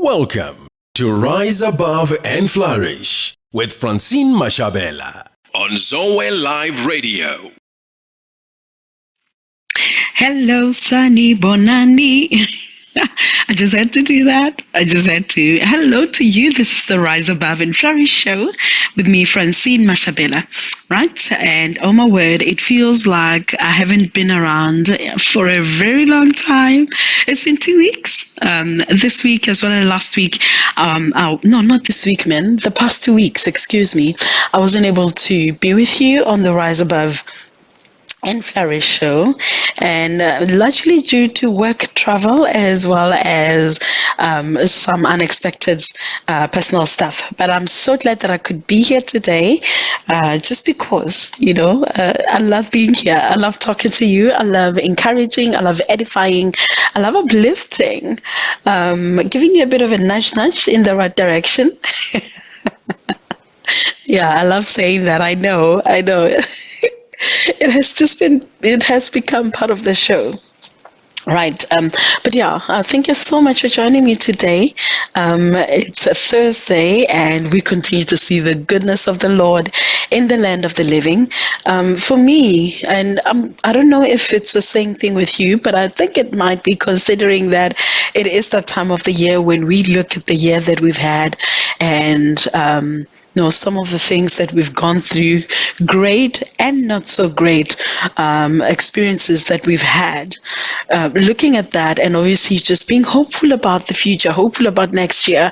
Welcome to Rise Above and Flourish with Francine Mashabela on Zoe Live Radio. Hello, Sunny Bonani. I just had to do that. I just had to. Hello to you. This is the Rise Above and Flourish show with me, Francine Mashabela. Right? And oh my word, it feels like I haven't been around for a very long time. It's been 2 weeks. This week as well as last week. No, not this week, man. The past 2 weeks, excuse me. I wasn't able to be with you on the Rise Above and Flourish show, and largely due to work travel as well as some unexpected personal stuff. But I'm so glad that I could be here today, just because, I love being here. I love talking to you. I love encouraging. I love edifying. I love uplifting, giving you a bit of a nudge in the right direction. Yeah, I love saying that. I know. It has become part of the show. Right. But yeah, thank you so much for joining me today. It's a Thursday and we continue to see the goodness of the Lord in the land of the living. For me, and I don't know if it's the same thing with you, but I think it might be, considering that it is that time of the year when we look at the year that we've had and some of the things that we've gone through, great and not so great experiences that we've had. Looking at that and obviously just being hopeful about the future, hopeful about next year,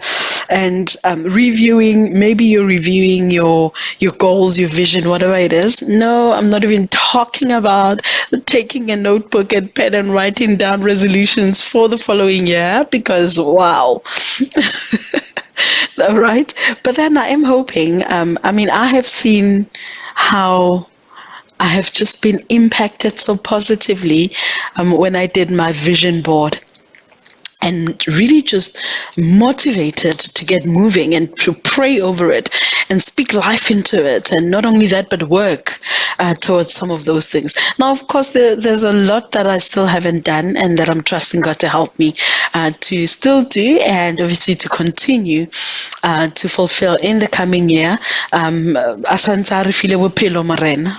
and maybe you're reviewing your goals, your vision, whatever it is. No, I'm not even talking about taking a notebook and pen and writing down resolutions for the following year, because wow. Right. But then I am hoping, I have seen how I have just been impacted so positively when I did my vision board, and really just motivated to get moving and to pray over it and speak life into it. And not only that, but work towards some of those things. Now, of course, there's a lot that I still haven't done and that I'm trusting God to help me to still do, and obviously to continue to fulfill in the coming year.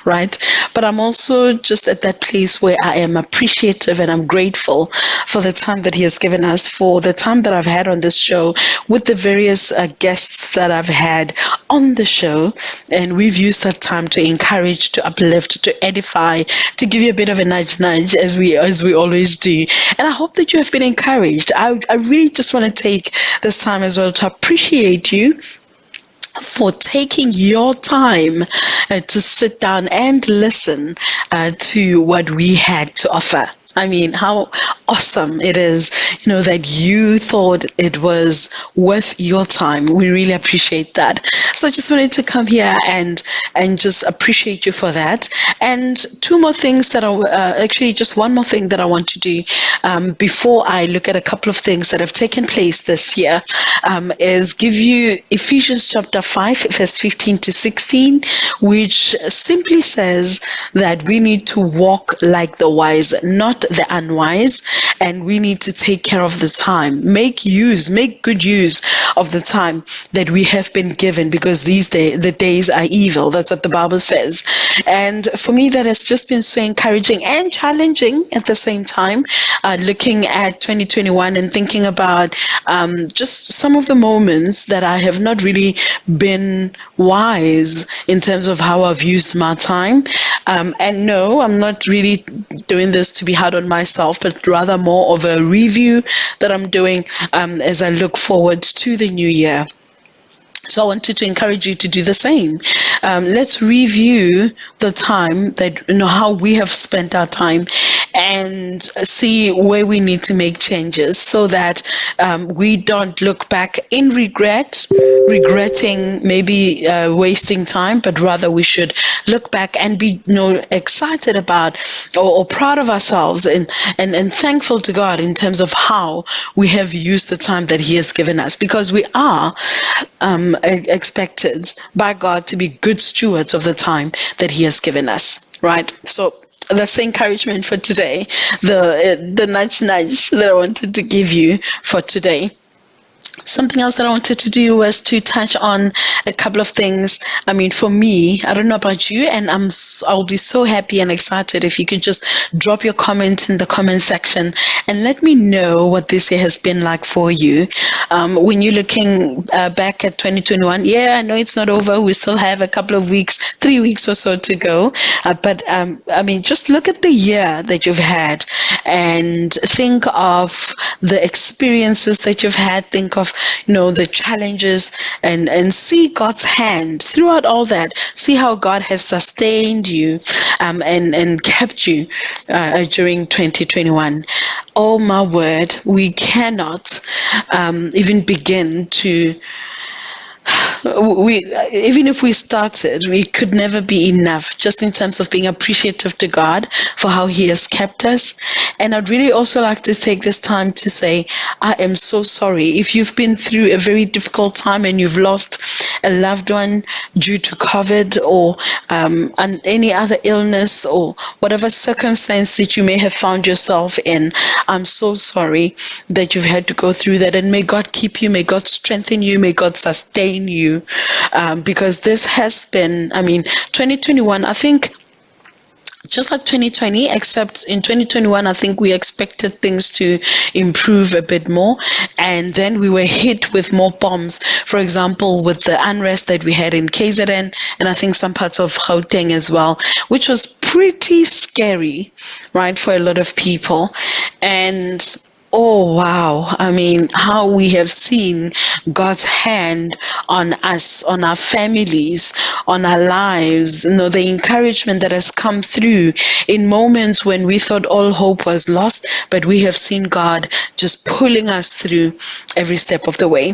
Right? But I'm also just at that place where I am appreciative and I'm grateful for the time that He has given us, for the time that I've had on this show with the various guests that I've had on the show. And we've used that time to encourage, to uplift, to edify, to give you a bit of a nudge as we always do. And I hope that you have been encouraged. I really just want to take this time as well to appreciate you for taking your time to sit down and listen to what we had to offer. I mean, how awesome it is, that you thought it was worth your time. We really appreciate that. So I just wanted to come here and just appreciate you for that. And two more things that just one more thing that I want to do before I look at a couple of things that have taken place this year is give you Ephesians chapter 5, verse 15 to 16, which simply says that we need to walk like the wise, not the unwise, and we need to take care of the time. Make good use of the time that we have been given, because the days are evil. That's what the Bible says. And for me, that has just been so encouraging and challenging at the same time, looking at 2021 and thinking about just some of the moments that I have not really been wise in terms of how I've used my time. And no, I'm not really doing this to be hard on myself, but rather more of a review that I'm doing as I look forward to the new year. So I wanted to encourage you to do the same. Let's review the time that, how we have spent our time, and see where we need to make changes so that we don't look back in regretting maybe wasting time, but rather we should look back and be excited about or proud of ourselves and thankful to God in terms of how we have used the time that He has given us, because we are expected by God to be good stewards of the time that He has given us, right? So that's the encouragement for today, the nudge that I wanted to give you for today. Something else that I wanted to do was to touch on a couple of things. I mean, for me, I don't know about you, and I'll be so happy and excited if you could just drop your comment in the comment section and let me know what this year has been like for you. When you're looking back at 2021, yeah, I know it's not over. We still have a couple of weeks, 3 weeks or so to go. But I mean, just look at the year that you've had and think of the experiences that you've had. Think of, the challenges, and see God's hand throughout all that. See how God has sustained you, and kept you during 2021. Oh my word, we cannot even begin to we even if we started, we could never be enough, just in terms of being appreciative to God for how he has kept us. And I'd really also like to take this time to say I am so sorry if you've been through a very difficult time and you've lost a loved one due to COVID, or and any other illness, or whatever circumstance that you may have found yourself in. I'm so sorry that you've had to go through that, and may God keep you, may God strengthen you, may God sustain you, because this has been, 2021, I think, just like 2020, except in 2021, I think we expected things to improve a bit more. And then we were hit with more bombs. For example, with the unrest that we had in KZN, and I think some parts of Gauteng as well, which was pretty scary, right, for a lot of people. And oh, wow. How we have seen God's hand on us, on our families, on our lives, the encouragement that has come through in moments when we thought all hope was lost, but we have seen God just pulling us through every step of the way.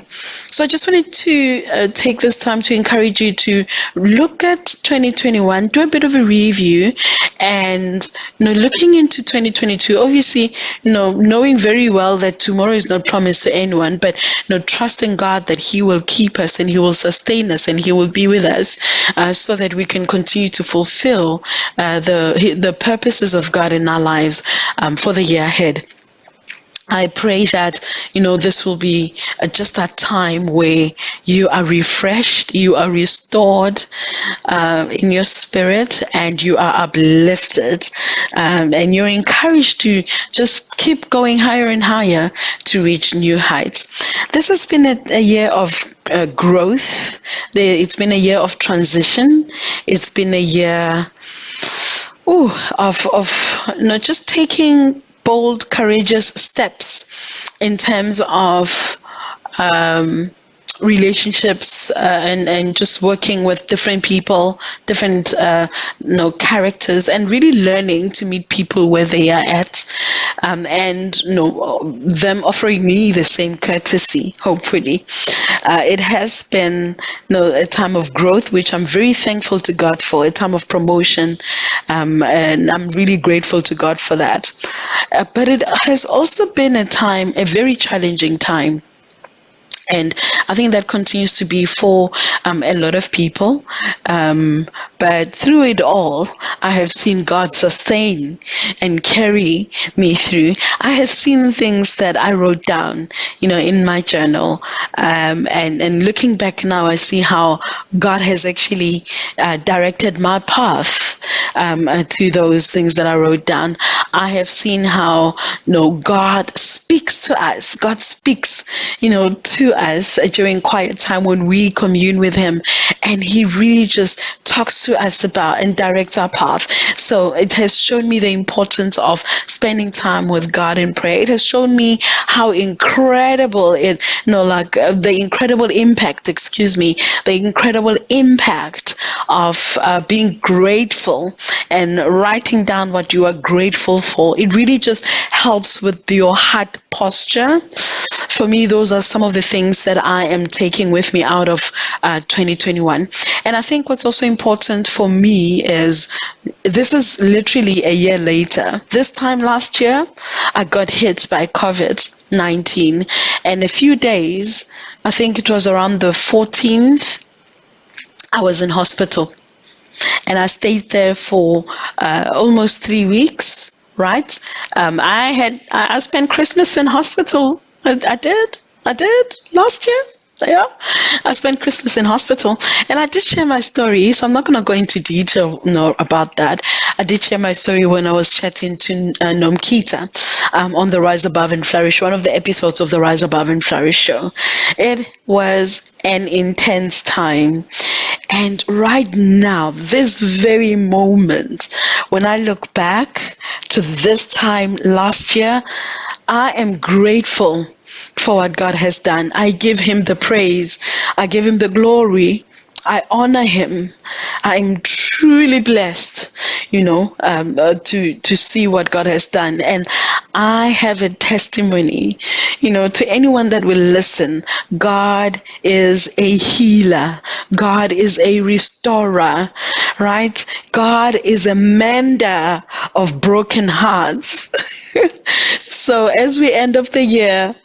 So I just wanted to take this time to encourage you to look at 2021, do a bit of a review, and looking into 2022, obviously, knowing very well that tomorrow is not promised to anyone, but trusting God that he will keep us and he will sustain us and he will be with us, so that we can continue to fulfill the purposes of God in our lives for the year ahead. I pray that, this will be just that time where you are refreshed, you are restored in your spirit, and you are uplifted, and you're encouraged to just keep going higher and higher to reach new heights. This has been a year of growth. It's been a year of transition. It's been a year of just taking bold, courageous steps in terms of relationships, and just working with different people, different characters, and really learning to meet people where they are at, and them offering me the same courtesy, hopefully. It has been a time of growth, which I'm very thankful to God for, a time of promotion, and I'm really grateful to God for that. But it has also been a very challenging time. And I think that continues to be for a lot of people. But through it all, I have seen God sustain and carry me through. I have seen things that I wrote down, in my journal. And looking back now, I see how God has actually directed my path to those things that I wrote down. I have seen how, God speaks to us. God speaks, to us during quiet time when we commune with him, and he really just talks to us about and directs our path. So it has shown me the importance of spending time with God in prayer. It has shown me how incredible the incredible impact of being grateful and writing down what you are grateful for. It really just helps with your heart posture. For me, those are some of the things that I am taking with me out of 2021. And I think what's also important for me is this is literally a year later. This time last year, I got hit by COVID-19. And a few days, I think it was around the 14th, I was in hospital. And I stayed there for almost 3 weeks, right? I spent Christmas in hospital. I did. I did last year. Yeah, I spent Christmas in hospital, and I did share my story. So I'm not going to go into detail about that. I did share my story when I was chatting to Nomkita on the Rise Above and Flourish, one of the episodes of the Rise Above and Flourish show. It was an intense time. And right now, this very moment, when I look back to this time last year, I am grateful for what God has done. I give him the praise. I give him the glory. I honor him. I'm truly blessed, to see what God has done. And I have a testimony, to anyone that will listen. God is a healer. God is a restorer, right? God is a mender of broken hearts. So as we end of the year,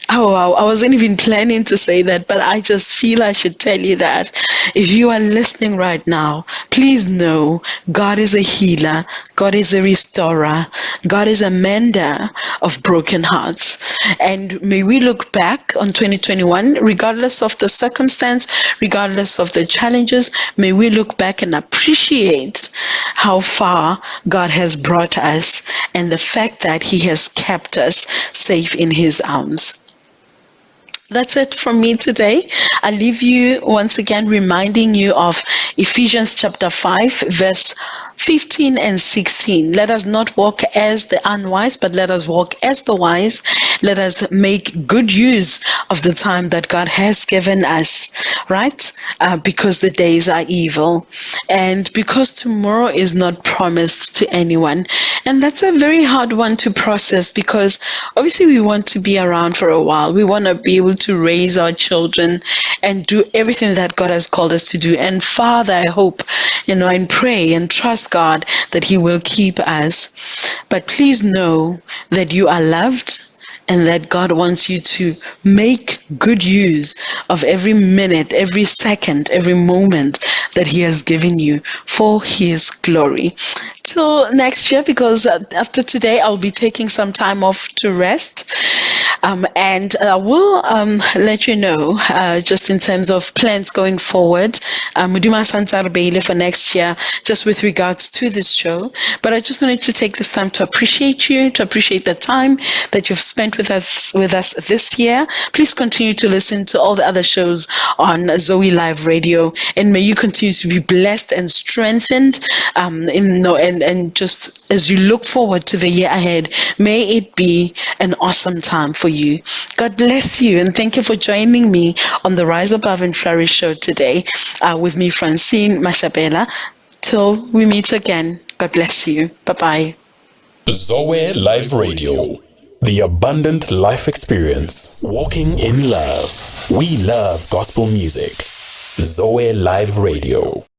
oh, wow. I wasn't even planning to say that, but I just feel I should tell you that. If you are listening right now, please know God is a healer. God is a restorer. God is a mender of broken hearts. And may we look back on 2021, regardless of the circumstance, regardless of the challenges, may we look back and appreciate how far God has brought us and the fact that he has kept us safe in his arms. That's it from me today. I leave you once again reminding you of Ephesians chapter 5, verse 15 and 16. Let us not walk as the unwise, but let us walk as the wise. Let us make good use of the time that God has given us, right? Because the days are evil and because tomorrow is not promised to anyone. And that's a very hard one to process because obviously we want to be around for a while. We want to be able to raise our children and do everything that God has called us to do. And Father, I hope, and pray and trust God that he will keep us. But please know that you are loved and that God wants you to make good use of every minute, every second, every moment that he has given you for his glory. Till next year, because after today, I'll be taking some time off to rest. And I will let you know, just in terms of plans going forward, Muduma Santar Baile for next year, just with regards to this show. But I just wanted to take this time to appreciate you, to appreciate the time that you've spent with us this year. Please continue to listen to all the other shows on Zoe Live Radio, and may you continue to be blessed and strengthened. And just as you look forward to the year ahead, may it be an awesome time for you. God bless you, and thank you for joining me on the Rise Above and Flourish show today with me, Francine Mashabela. Till we meet again, God bless you. Bye-bye. Zoe Live Radio, the abundant life experience, walking in love. We love gospel music. Zoe Live Radio.